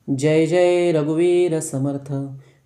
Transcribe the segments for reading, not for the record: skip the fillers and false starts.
जय जय रघुवीर समर्थ.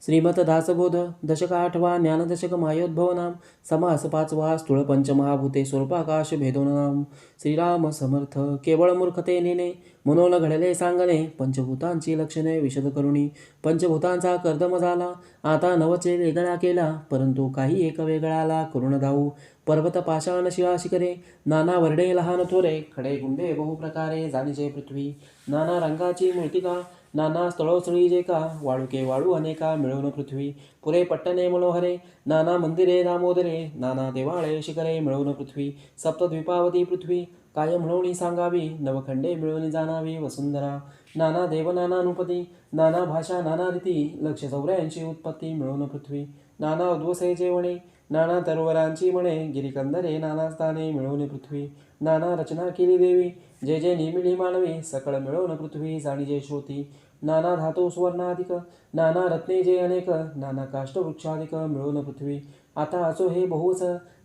श्रीमत दासबोध दशक आठवा ज्ञानदशक मायोद्भव नाम समास पाचवा स्थूळ पंचमहाभूते स्वरूपाकाश भेदोनाम. श्रीराम समर्थ. केवळ मूर्खते नेने मनोन घडले सांगणे पंचभूतांची लक्षणे विशद करुणी. पंचभूतांचा कर्दम झाला आता नवचे वेगळा केला परंतु काही एक वेगळाला करुण धावू. पर्वत पाषाण शिळा शिखरे नाना वर्णे लहान थोरे खडे गुंडे बहुप्रकारे जाणीचे पृथ्वी. नाना रंगाची मृत्तिका नाना स्थळोस्थळी जे का वाळुके वाळू अनेका मिळवून पृथ्वी. पुरे पट्टणे मनोहरे नाना मंदिरे दामोदरे नाना देवाळे शिखरे मिळवून पृथ्वी. सप्तद्वीपावती पृथ्वी काय म्हणून सांगावी नवखंडे मिळून जाणावी वसुंधरा. नाना देव नाना नुपती नाना भाषा नाना रीती 184 उत्पत्ती मिळवून पृथ्वी. नाना उद्वसे जेवणे नाना तरोवरांची म्हणे गिरिकंदरे नाना स्थाने मिळवून पृथ्वी. नाना रचना केली देवी जे जे निमिली मानवी सकळ मिळवून पृथ्वी जाणीजे श्रोती. नाना धातू सुवर्णाधिक नाना रत्ने जे अनेक नाना काष्ट वृक्षाधिक मिळवून पृथ्वी. आता असो हे बहुच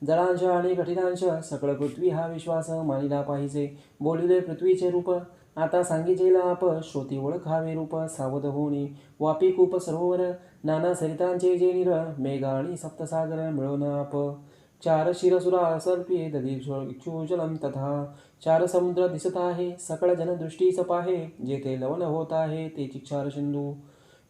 जळांश आणि कठिनांश सकळ पृथ्वी हा विश्वास मानिला पाहिजे. बोलिले पृथ्वीचे रूप आता सांगितलेला आप श्रोती ओळखावे रूप सावध होणे. वापी कूप सरोवर नाना सरितांचे जे निर मेघ आणि सप्तसागर मिळवून आप. चार शिरसुरा सर्पी दधीक्षुजलम तथा चार समुद्र दिसत आहे सकळ जनदृष्टीच पाहे. जेथे लवण होत आहे ते चिक्षार सिंधू.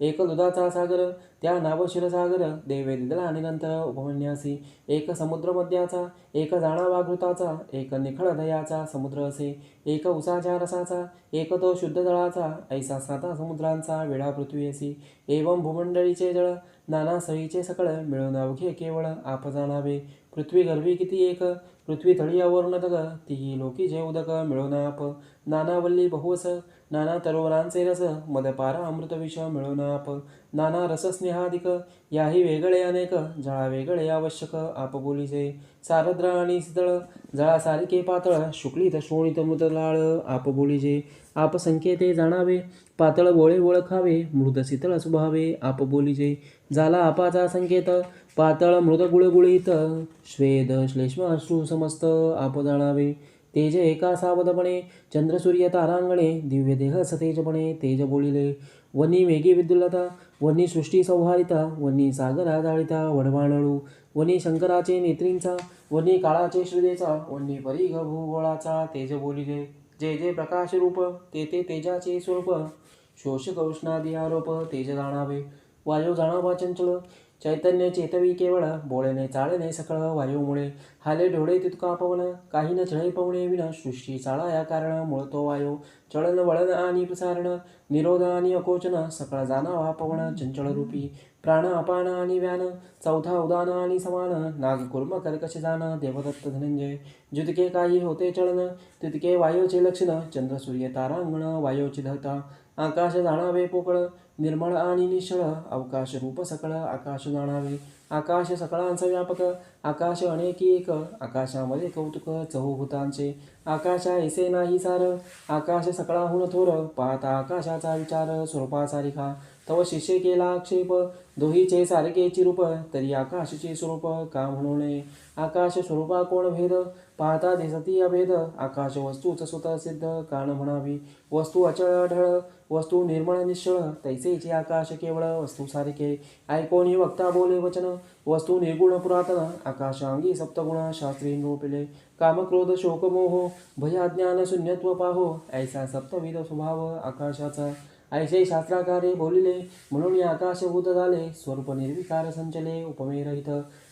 एक दुधाचा सागर त्या नाव क्षीरसागर देवे दिदला निरंतर उपमन्यासी. एक समुद्र मध्याचा एक जाणावा घृताचा एक निखळ दयाचा समुद्र असे. एक उसाच्या रसाचा एक तो शुद्ध जळाचा ऐसा साता समुद्रांचा वेळा पृथ्वी असी. एवं भूमंडळीचे जळ नाना सळीचे सकळ मिळून अवघे केवळ आप जाणावे. पृथ्वी गर्वी किती एक पृथ्वी तळी अवरुण तग तीही लोकी जे उदक मिळवून आप. नाना वल्ली बहुवस नाना तरोवरांचे रस मदपारा अमृत विष मिळवून आप. नाना रस स्नेहाधिक याही वेगळे अनेक जळा वेगळे आवश्यक आप बोलीचे. सारद्र आणि शीतळ जळासारिखे पातळ शुक्लित शोणित मृतलाळ आप बोलीजे. आप संकेते जाणावे पातळ बोळे ओळखावे मृद शीतळ स्वभावे आप बोलीजे. झाला आपाचा संकेत पातळ मृद गुळगुळीत श्वेद श्लेष्म अश्रू समस्त आप जाणावे. तेज एका सावधपणे चंद्र सूर्य तारांगणे दिव्य देह सतेजपणे तेज बोलिले. वनी मेघी विद्युलता वनी सृष्टी संहारिता वनी सागरा जाळिता वडवाणळू. वनी शंकराचे नेत्रींचा वनी काळाचे श्रीदेचा वनी परीघ भूगोळाचा तेज बोलिले. जे जे प्रकाश रूप ते ते तेजाचे स्वरूप शोषक उष्णादी आरोप तेज जाणावे. वायू जाणावा चंचल चैतन्य चेतवी केवळ बोळणे चाळणे सकळ वायूमुळे. हाले ढोळे तितका पवन काही न चळे पवणे विन सृष्टी चाळा या कारण मुळतो वायू. चळन वळन आणि प्रसारण निरोध आणि अकोचन सकळ जाणावा पवन चंचल रूपी. प्राण अपान आणि व्यान चौथा उदान आणि समान नाग कुर्म कर्कश जान देवदत्त धनंजय. जितके काही होते चळन तितके वायूचे लक्षण चंद्र सूर्य तारांगण वायूची धरता. आकाश जाणावे पोकळ निर्मळ आणि निश्चळ अवकाश रूप सकळ आकाश जाणावे. आकाश सकळांचा व्यापक आकाश अनेकी एक आकाशामध्ये कौतुक चहूभूतांचे. आकाशा ऐसे नाही सार आकाश सकळाहून थोर पाहता आकाशाचा विचार स्वरूपासारिखा. तव शिष्य केला आक्षेप दोहीचे सारखेची रूप तरी आकाशचे स्वरूप का म्हणू नये. आकाश स्वरूपा कोण भेद पाहता दिसती अभेद आकाश वस्तूच स्वतः सिद्ध कान म्हणावी. वस्तू अचळ ढळ वस्तू निर्मळ निश्चळ तैसेचे आकाश केवळ वस्तू सारखे. ऐकोनी वक्ता बोले वचन वस्तू निर्गुण पुरातन आकाशांगी सप्तगुण शास्त्री नृपिले. काम क्रोध शोक मोह भय अज्ञान शून्यत्व पाहो ऐसा सप्तविध स्वभाव आकाशाचा. ऐसे शास्त्राकारे बोलिले म्हणून आकाशभूत झाले स्वरूप निर्विकार संचले उपमेरहित.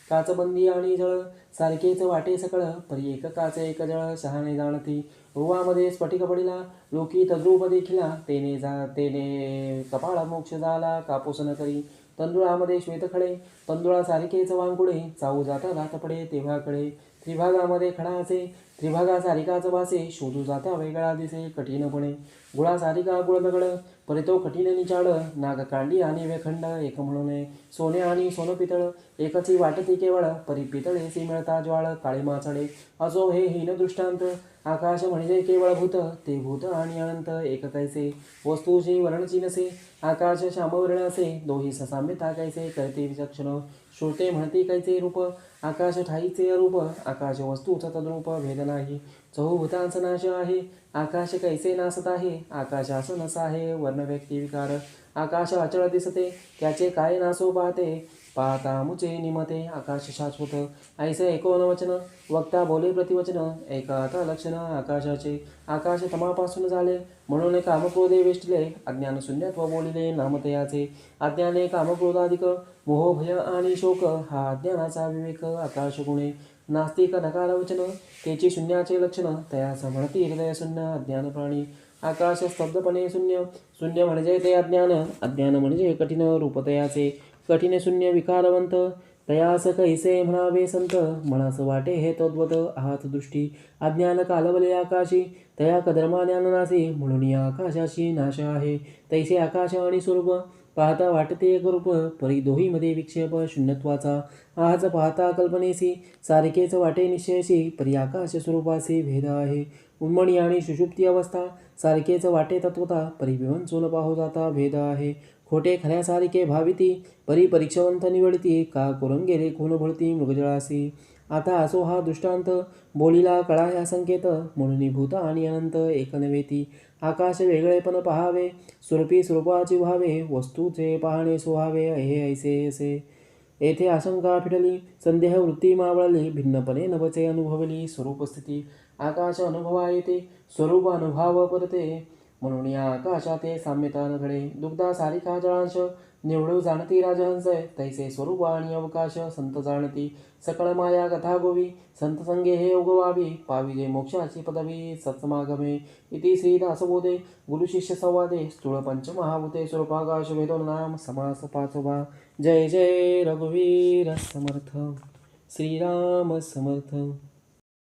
काचबंदी आणि जळ सारखेच वाटे सकळ परी एक काच एक जळ शहाणे जाणती. रुवामध्ये स्फटिक पडिला लोकी तद्रूप देखिला तेने कपाळ मोक्ष झाला कापूस न करी. तंदुळामध्ये श्वेतखळे तंदुळासारखेच वांकुडे चावू जाता दात पडे तेव्हा कळे. त्रिभागामध्ये खडा असे त्रिभागासारिकाच वासे शोधू जाता वेगळा दिसे कठीणपणे. गुळासारिका गुळ दगड परितो कठीण निचाड नाग कांडी आणि वेखंड एक म्हणून. सोने आणि सोन पितळ एकची वाटती केवळ परी पितळेसी मिळता ज्वाळ काळे माचडे. असो हे हीन दृष्टांत आकाश म्हणजे केवळ भूत ते भूत आणि अनंत एक तैसे. वस्तूची वर्णची नसे आकाश श्यामवर्ण असे दोही ससाम्यता कैसे करते विचक्षण. श्रोते म्हणते कैसे रूप आकाश ठाईचे अरूप आकाश वस्तूच तद्रूप भेद नाही. चहूभूतांचा नाश आहे आकाश कैसे नासत आहे, आकाशास नसा आहे वर्ण व्यक्ती विकार. आकाश अचळ दिसते, त्याचे काय नासो पाहते, पाहता मुचे निमते. आकाश शाश्वत ऐसे एकोन वचन, वक्ता बोले प्रतिवचन. एकाता लक्षण आकाशाचे, आकाश तमापासून झाले, म्हणून कामक्रोधे वेष्टिले. अज्ञान शून्यत्व बोलिले नामतयाचे, अज्ञाने कामक्रोधाधिक. मोह भय आणि शोक हा अज्ञानाचा विवेक. आकाश गुणे नास्तिक नकार वचन, त्याची शून्याचे लक्षण. तयास म्हणती हृदय शून्य अज्ञान प्राणी. आकाश स्तब्धपणे शून्य, शून्य म्हणजे ते अज्ञान, अज्ञान म्हणजे कठीण रूप तयाचे. कठीण शून्य विकारवंत, तयास कैसे म्हणावे संत. मनास वाटे हे तद्वत आहात दृष्टी, अज्ञान कालवले आकाशी. तया कधर्मा ज्ञान नासी, म्हणून या आकाशाशी नाश आहे. तैसे आकाश आणि स्वरूप, पाहता वाटते एक रूप. परी दोहीमध्ये विक्षेप शून्यत्वाचा, आज पाहता कल्पनेसी. सारखेच वाटे निश्चयसी, परी आकाश स्वरूपासी भेद आहे. उन्मणी आणि सुषुप्ती अवस्था, सारखेच वाटे तत्वता. परी विवंचून पाहू जाता भेद आहे. खोटे खऱ्यासारखे भाविती, परी परीक्षावंत निवडती. का करून गेले खून भळती मृगजळासी. आता असो हा दृष्टांत, बोलीला कळा ह्या संकेत. म्हणून भूत आणि अनंत एक नव्हेती. आकाश वेगळेपण पहावे, स्वरूपी स्वरूपाची व्हावे. वस्तूचे पाहणे सोहावे, हे ऐसे असे. येथे आशंका फिटली, संदेह वृत्ती मावळली. भिन्नपणे नभचे अनुभवली, स्वरूप स्थिती. आकाश अनुभवा येते, स्वरूप अनुभव परते. म्हणून या आकाशाते साम्यता न घडे. दुग्धा सारिका जळांश, निवडू जाणती राजहंस. तैसे स्वरूप आणि अवकाश संत जाणती. सकळ माया कथा गोवी, संत संगे हे उगवावी. पाविजे मोक्षाची पदवी सत्समागमे. इति श्रीदासबोधे गुरुशिष्य संवादे. स्थूळ पंचमहाभूते स्वरूपाकाश भेदो नाम समास पाचवा. जय जय रघुवीर समर्थ. श्रीराम समर्थ.